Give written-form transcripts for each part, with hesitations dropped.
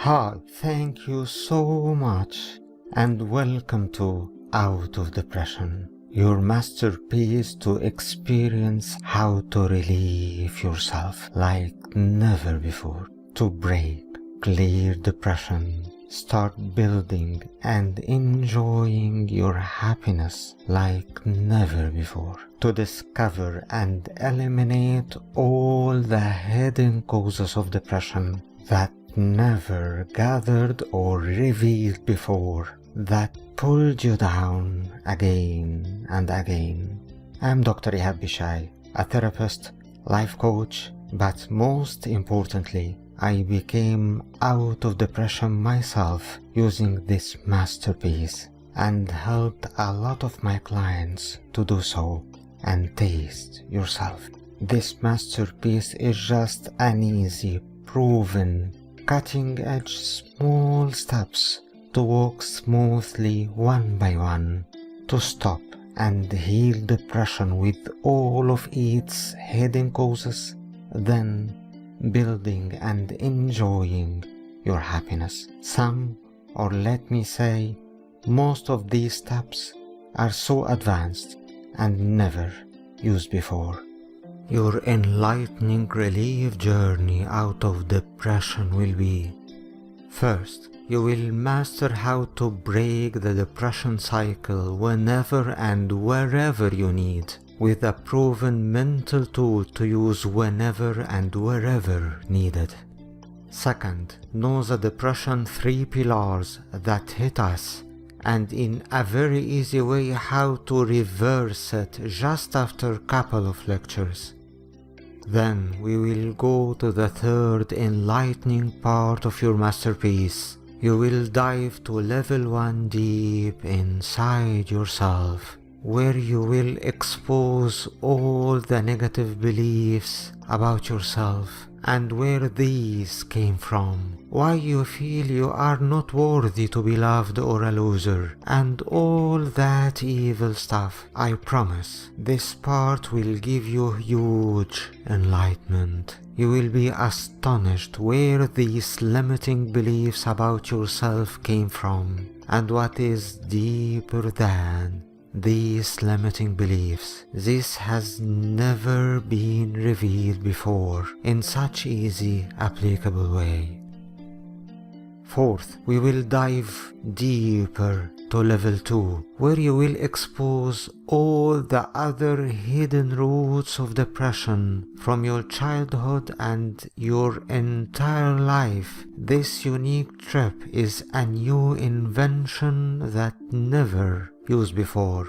Hi, thank you so much and welcome to Out of Depression, your masterpiece to experience how to relieve yourself like never before, to break, clear depression, start building and enjoying your happiness like never before, to discover and eliminate all the hidden causes of depression that never gathered or revealed before, that pulled you down again and again. I'm Dr. Ihab Bishai, a therapist, life coach, but most importantly, I became out of depression myself using this masterpiece and helped a lot of my clients to do so and taste yourself. This masterpiece is just an easy, proven, cutting-edge small steps to walk smoothly one by one, to stop and heal depression with all of its hidden causes, then building and enjoying your happiness. Some, or let me say, most of these steps are so advanced and never used before. Your enlightening relief journey out of depression will be: first, you will master how to break the depression cycle whenever and wherever you need, with a proven mental tool to use whenever and wherever needed. Second, know the depression 3 pillars that hit us, and in a very easy way how to reverse it just after a couple of lectures. Then we will go to the third enlightening part of your masterpiece. You will dive to level 1 deep inside yourself, where you will expose all the negative beliefs about yourself and where these came from, why you feel you are not worthy to be loved or a loser, and all that evil stuff. I promise this part will give you huge enlightenment. You will be astonished where these limiting beliefs about yourself came from and what is deeper than these limiting beliefs. This has never been revealed before in such easy, applicable way. Fourth, we will dive deeper to level 2, where you will expose all the other hidden roots of depression from your childhood and your entire life. This unique trip is a new invention that never used before.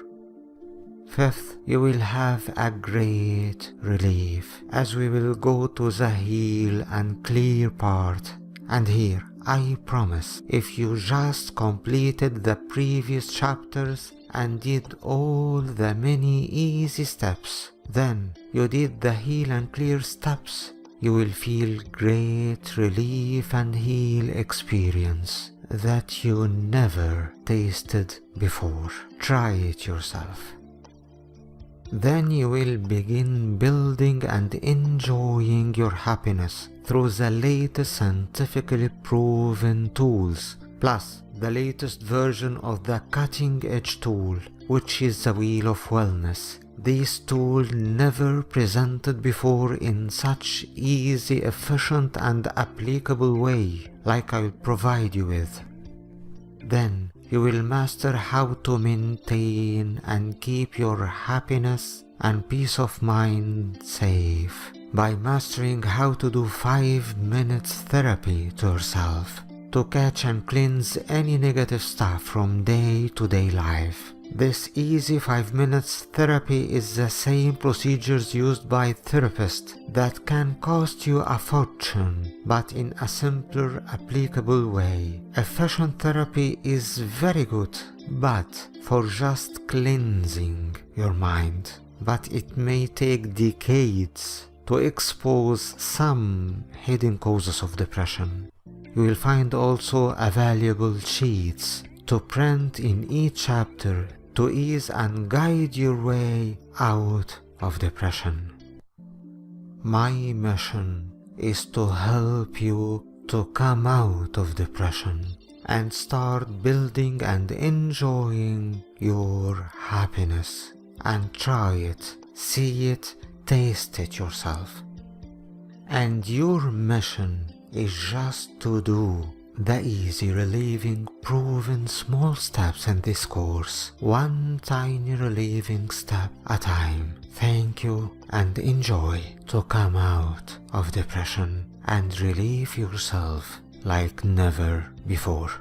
Fifth, you will have a great relief as we will go to the heal and clear part. And here, I promise, if you just completed the previous chapters and did all the many easy steps, then you did the heal and clear steps, you will feel great relief and heal experience that you never tasted before. Try it yourself. Then you will begin building and enjoying your happiness through the latest scientifically proven tools, plus the latest version of the cutting-edge tool, which is the Wheel of Wellness. This tool never presented before in such easy, efficient and applicable way like I will provide you with. Then you will master how to maintain and keep your happiness and peace of mind safe by mastering how to do 5 minutes therapy to yourself to catch and cleanse any negative stuff from day-to-day life. This easy 5 minutes therapy is the same procedures used by therapists that can cost you a fortune, but in a simpler, applicable way. Efficient therapy is very good, but for just cleansing your mind. But it may take decades to expose some hidden causes of depression. You will find also valuable sheets to print in each chapter to ease and guide your way out of depression. My mission is to help you to come out of depression and start building and enjoying your happiness, and try it, see it, taste it yourself. And your mission is just to do the easy, relieving, proven small steps in this course, one tiny relieving step at a time. Thank you and enjoy to come out of depression and relieve yourself like never before.